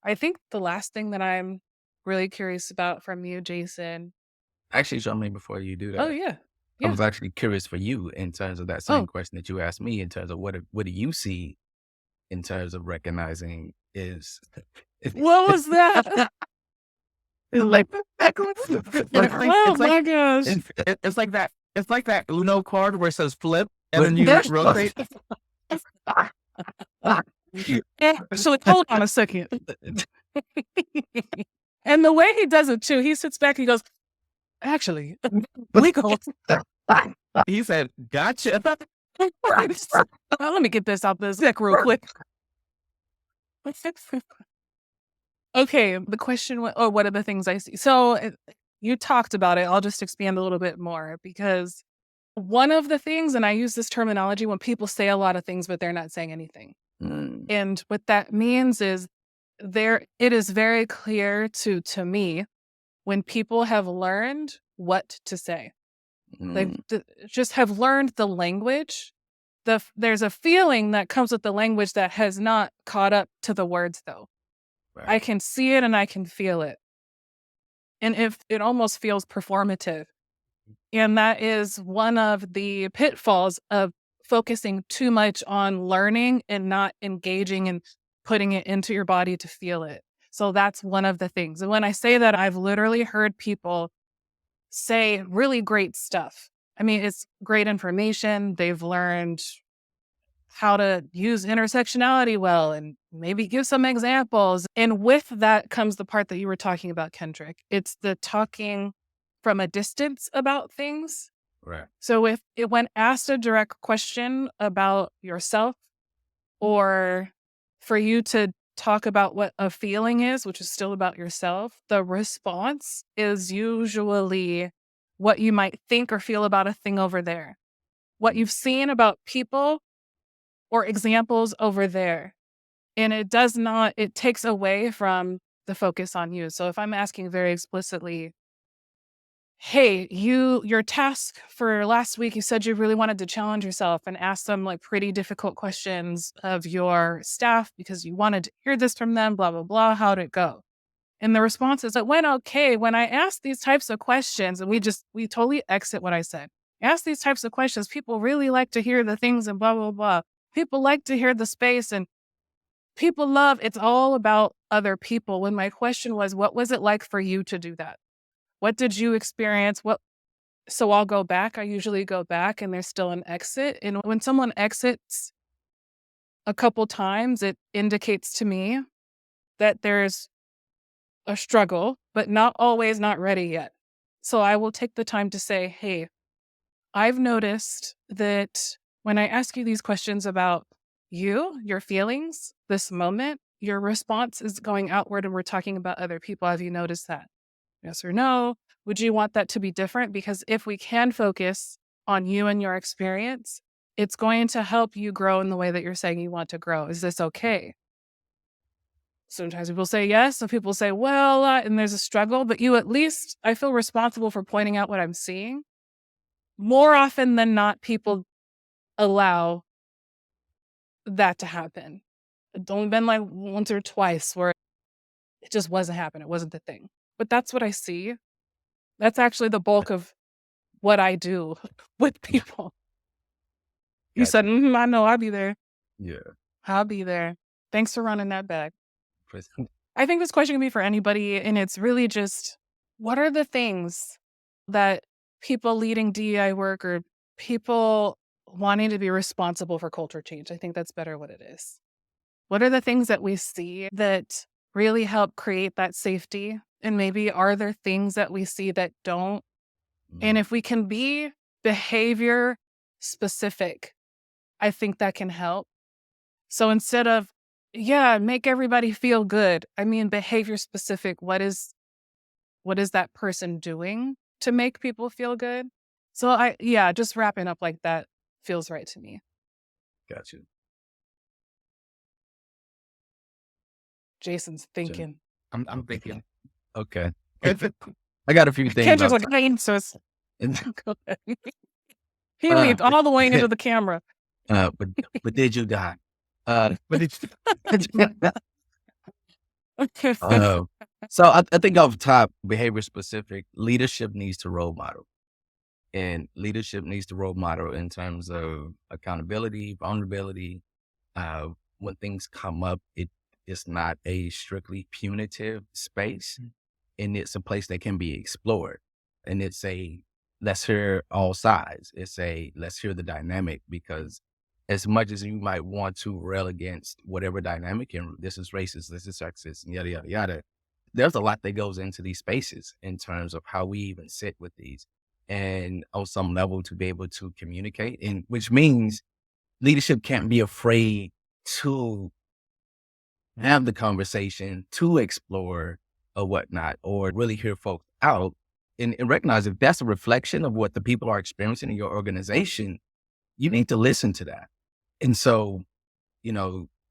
I think the last thing that I'm really curious about from you, Jason. Actually, Charmaine, before you do Oh, that, yeah. I Yeah. was actually curious for you in terms of that same question that you asked me in terms of what do you see in terms of recognizing is What was that? it's like Oh my gosh. It's like that Uno card where it says flip and then you rotate. So like, hold on a second. And the way he does it too, he sits back, he goes, actually, we go. He said, gotcha. Let me get this out this deck real quick. Okay, the question, what are the things I see? So you talked about it. I'll just expand a little bit more because one of the things, and I use this terminology when people say a lot of things, but they're not saying anything. Mm, And what that means is it is very clear to me when people have learned what to say. They mm, just have learned the language. There's a feeling that comes with the language that has not caught up to the words, though. I right. can see it and I can feel it. And if it almost feels performative. And that is one of the pitfalls of focusing too much on learning and not engaging and putting it into your body to feel it. So that's one of the things. And when I say that, I've literally heard people say really great stuff. I mean, it's great information. They've learned how to use intersectionality well and maybe give some examples. And with that comes the part that you were talking about, Kendrick. It's the talking from a distance about things. Right. So when asked a direct question about yourself or for you to talk about what a feeling is, which is still about yourself, the response is usually what you might think or feel about a thing over there, what you've seen about people or examples over there. And it takes away from the focus on you. So if I'm asking very explicitly, hey, your task for last week, you said you really wanted to challenge yourself and ask them like pretty difficult questions of your staff because you wanted to hear this from them, blah, blah, blah. How'd it go? And the response is, it went okay. When I asked these types of questions, and we totally exit what I said. Ask these types of questions. People really like to hear the things and blah, blah, blah. People like to hear the space and people love, it's all about other people. When my question was, what was it like for you to do that? What did you experience? So I'll go back. I usually go back and there's still an exit. And when someone exits a couple times, it indicates to me that there's a struggle, but not always not ready yet. So I will take the time to say, hey, I've noticed that when I ask you these questions about you, your feelings, this moment, your response is going outward and we're talking about other people. Have you noticed that? Yes or no? Would you want that to be different? Because if we can focus on you and your experience, it's going to help you grow in the way that you're saying you want to grow. Is this okay? Sometimes people say yes. Some people say, well, and there's a struggle, but you at least, I feel responsible for pointing out what I'm seeing. More often than not, people allow that to happen. It's only been like once or twice where it just wasn't happening. It wasn't the thing. But that's what I see. That's actually the bulk of what I do with people. You said, Gotcha. I know, I'll be there. Yeah. I'll be there. Thanks for running that back. Pres- I think this question can be for anybody. And it's really just, what are the things that people leading DEI work or people wanting to be responsible for culture change? I think that's better what it is. What are the things that we see that really help create that safety? And maybe are there things that we see that don't? And mm, if we can be behavior specific, I think that can help. So instead of, make everybody feel good, I mean, behavior specific, what is that person doing to make people feel good? So just wrapping up like that feels right to me. Gotcha. Jason's Jen. thinking. I'm thinking. Okay. I got a few things. Kendrick's like, so it's I'll- he leaned but, all the way into the camera. but did you die? But did so I think off top, behavior specific leadership needs to role model, and leadership needs to role model in terms of accountability, vulnerability. When things come up, it's not a strictly punitive space, and it's a place that can be explored. And it's a let's hear all sides. It's a let's hear the dynamic because as much as you might want to rail against whatever dynamic, and this is racist, this is sexist, and yada, yada, yada, there's a lot that goes into these spaces in terms of how we even sit with these. And on some level to be able to communicate, and which means leadership can't be afraid to have the conversation, to explore or whatnot, or really hear folks out and recognize if that's a reflection of what the people are experiencing in your organization, you need to listen to that. And so,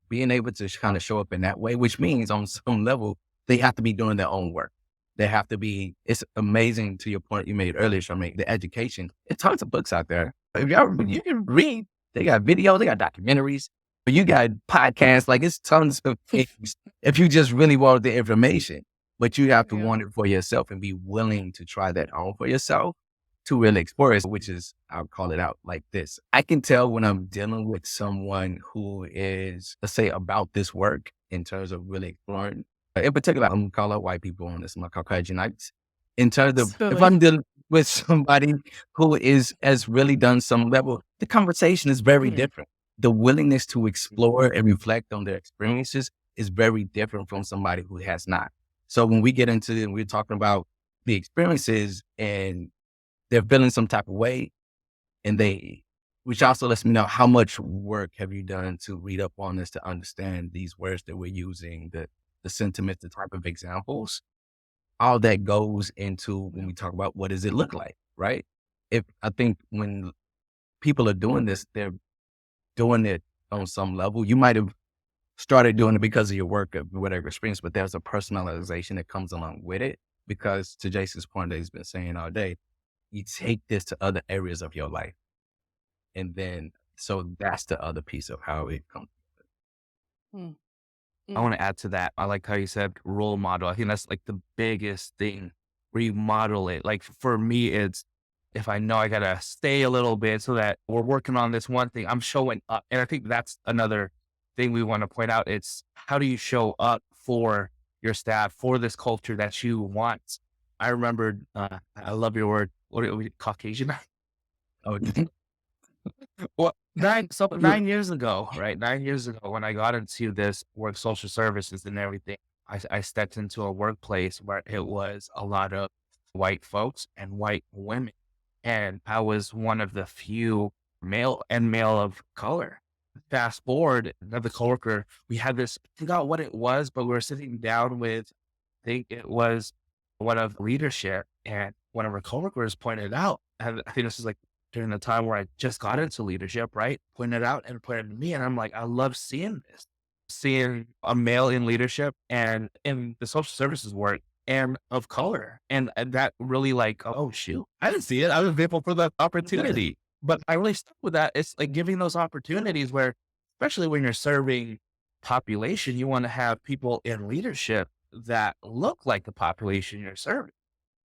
being able to kind of show up in that way, which means on some level, they have to be doing their own work. They have to be, it's amazing to your point you made earlier, Charmaine, the education. There's tons of books out there. If you can read, they got videos, they got documentaries, but you got podcasts, like it's tons of things if you just really want the information. But you have to Yeah. want it for yourself and be willing to try that on for yourself to really explore it, which is, I'll call it out like this. I can tell when I'm dealing with someone who is, let's say, about this work in terms of really exploring. In particular, I'm gonna call out white people on this, my Caucasianites. In terms of, if Absolutely. I'm dealing with somebody who has really done some level, the conversation is very different. The willingness to explore and reflect on their experiences is very different from somebody who has not. So when we get into it and we're talking about the experiences and they're feeling some type of way, and which also lets me know how much work have you done to read up on this, to understand these words that we're using, the sentiment, the type of examples, all that goes into when we talk about what does it look like, right? I think when people are doing this, they're doing it on some level. You might have started doing it because of your work or whatever experience, but there's a personalization that comes along with it. Because to Jason's point that he's been saying all day, you take this to other areas of your life. And then, so that's the other piece of how it comes. Mm. I want to add to that. I like how you said role model. I think that's like the biggest thing where you model it. Like for me, it's if I know I got to stay a little bit so that we're working on this one thing, I'm showing up. And I think that's another thing we want to point out. It's how do you show up for your staff, for this culture that you want? I remembered, I love your word. What are we, Caucasian? Oh, Well, you- 9 years ago, right? 9 years ago, when I got into this work social services and everything, I stepped into a workplace where it was a lot of white folks and white women. And I was one of the few male of color. Fast forward, another coworker, we had this, I forgot what it was, but we were sitting down with, I think it was one of leadership, and one of our coworkers pointed out, and I think this is like during the time where I just got into leadership, right? Pointed out and pointed to me. And I'm like, I love seeing this, seeing a male in leadership and in the social services work and of color. And that really like, oh, shoot, I didn't see it. I was grateful for the opportunity. But I really stuck with that. It's like giving those opportunities where, especially when you're serving population, you want to have people in leadership that look like the population you're serving.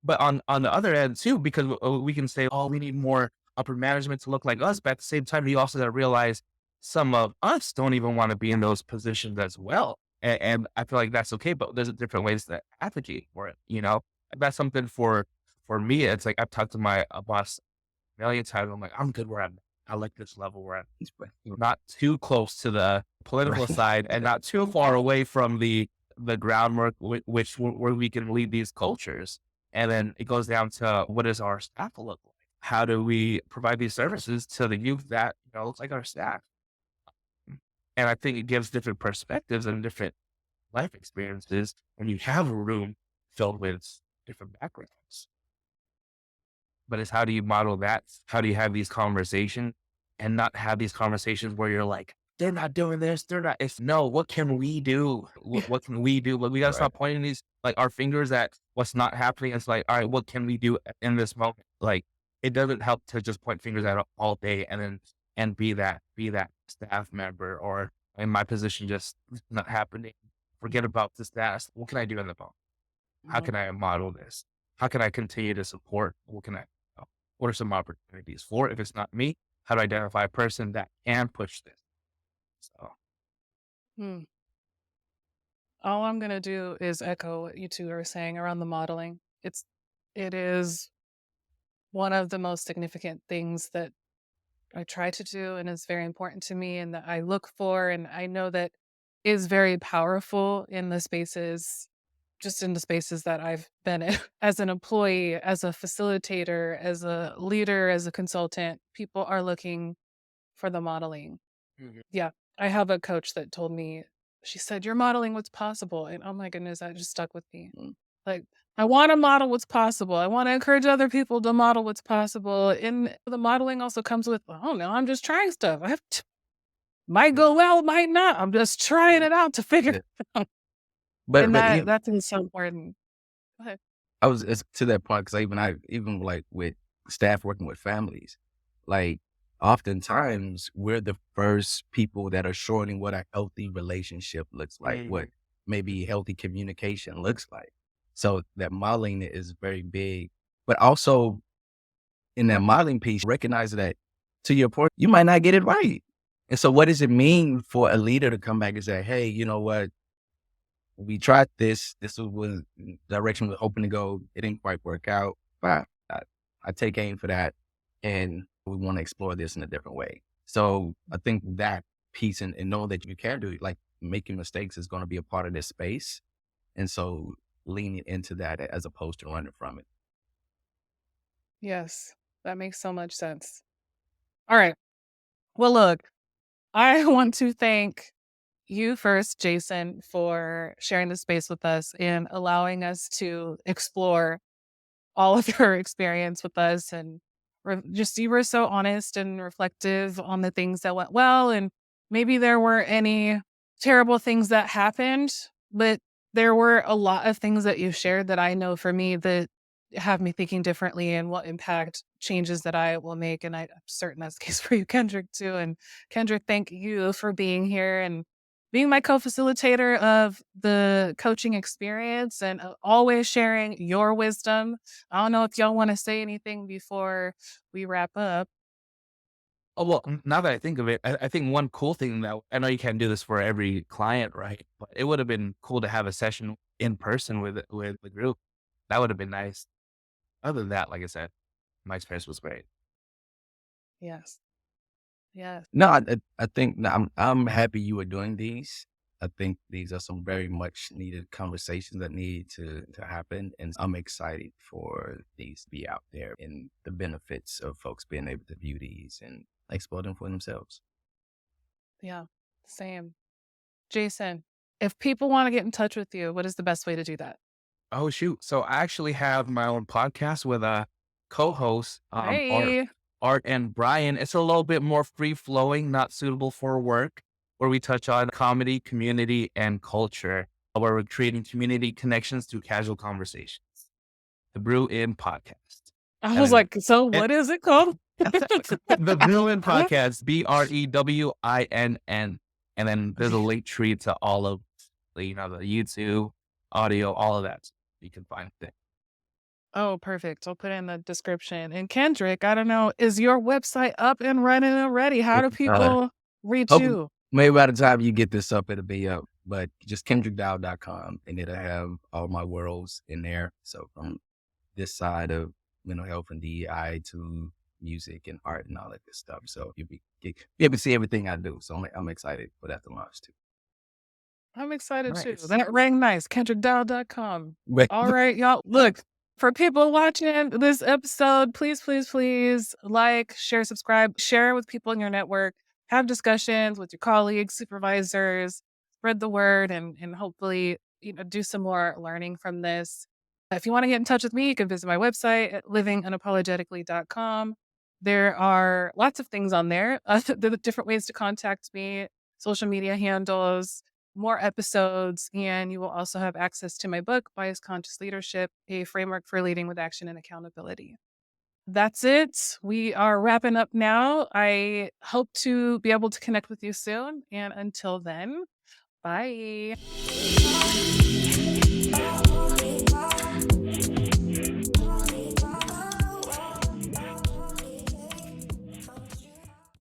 But on the other end too, because we can say, oh, we need more upper management to look like us. But at the same time, you also got to realize some of us don't even want to be in those positions as well. And I feel like that's okay, but there's different ways to advocate for it. And that's something for me. It's like I've talked to my boss a million times. I'm like, I'm good where I'm at. I like this level where I'm not too close to the political right. side and not too far away from the groundwork where we can lead these cultures. And then it goes down to what does our staff look like? How do we provide these services to the youth that looks like our staff? And I think it gives different perspectives and different life experiences when you have a room filled with different backgrounds. But it's how do you model that? How do you have these conversations and not have these conversations where you're like, they're not doing this. They're not. It's no, what can we do? What can we do? But we got to Right. stop pointing these, like our fingers at what's not happening. It's like, all right, what can we do in this moment? Like it doesn't help to just point fingers at it all day and be that staff member or in my position, just not happening. Forget about the status. What can I do in the moment? How Mhm. can I model this? How can I continue to support? What are some opportunities for it? If it's not me, how to identify a person that can push this? So Hmm. All I'm gonna do is echo what you two are saying around the modeling. It is one of the most significant things that I try to do and is very important to me and that I look for and I know that is very powerful in the spaces, just in the spaces that I've been in as an employee, as a facilitator, as a leader, as a consultant. People are looking for the modeling. Mhm. Yeah. I have a coach that told me, she said, "You're modeling what's possible." And oh my goodness, that just stuck with me. Mm. Like, I want to model what's possible. I want to encourage other people to model what's possible. And the modeling also comes with, I don't know, I'm just trying stuff. Might go well, might not. I'm just trying it out to figure Yeah. it out. But And but even that's so important. Go ahead. I was it's to that point because even like with staff working with families, like oftentimes we're the first people that are showing what a healthy relationship looks like, what maybe healthy communication looks like. So that modeling is very big, but also in that modeling piece, recognize that to your point, you might not get it right. And so what does it mean for a leader to come back and say, hey, you know what? We tried this. This was the direction we were hoping to go. It didn't quite work out. But I take aim for that. And we want to explore this in a different way. So I think that piece and knowing that you can do it, like making mistakes is going to be a part of this space. And so leaning into that as opposed to running from it. Yes, that makes so much sense. All right. Well, look, I want to thank you first, Jason, for sharing the space with us and allowing us to explore all of your experience with us and just you were so honest and reflective on the things that went well and maybe there were any terrible things that happened, but there were a lot of things that you shared that I know for me that have me thinking differently and what impact changes that I will make. And I'm certain that's the case for you, Kendrick, too. And Kendrick, thank you for being here and being my co-facilitator of the coaching experience and always sharing your wisdom. I don't know if y'all want to say anything before we wrap up. Oh, well, now that I think of it, I think one cool thing that I know you can't do this for every client, right? But it would have been cool to have a session in person with the group. That would have been nice. Other than that, like I said, my experience was great. Yes. Yes. No, I think no, I'm happy you are doing these. I think these are some very much needed conversations that need to happen, and I'm excited for these to be out there and the benefits of folks being able to view these and explore them for themselves. Yeah. Same. Jason, if people want to get in touch with you, what is the best way to do that? Oh shoot! So I actually have my own podcast with a co-host, Hey. Art and Brian. It's a little bit more free flowing, not suitable for work, where we touch on comedy, community, and culture, where we're creating community connections through casual conversations. The Brew In Podcast. I And was then like, so and what is it called? the Brew In Podcast, BREWINN. And then there's a link tree to all of the YouTube, audio, all of that. You can find it. Oh, perfect. I'll put it in the description. And Kendrick, I don't know, is your website up and running already? How do Uh, people reach Hopefully, you? maybe by the time you get this up, it'll be up. But just kendrickdow.com and it'll have all my worlds in there. So from this side of mental health and DEI to music and art and all that good stuff. So be able to see everything I do. So I'm excited for that to launch too. I'm excited too. Nice. That rang nice. KendrickDowell.com. But All right, y'all. Look, for people watching this episode, please, please, please like, share, subscribe, share with people in your network, have discussions with your colleagues, supervisors, spread the word, and hopefully, do some more learning from this. If you want to get in touch with me, you can visit my website at livingunapologetically.com. There are lots of things on there. The different ways to contact me, social media handles, more episodes, and you will also have access to my book, Bias Conscious Leadership, a framework for leading with action and accountability. That's it. We are wrapping up now. I hope to be able to connect with you soon. And until then, bye.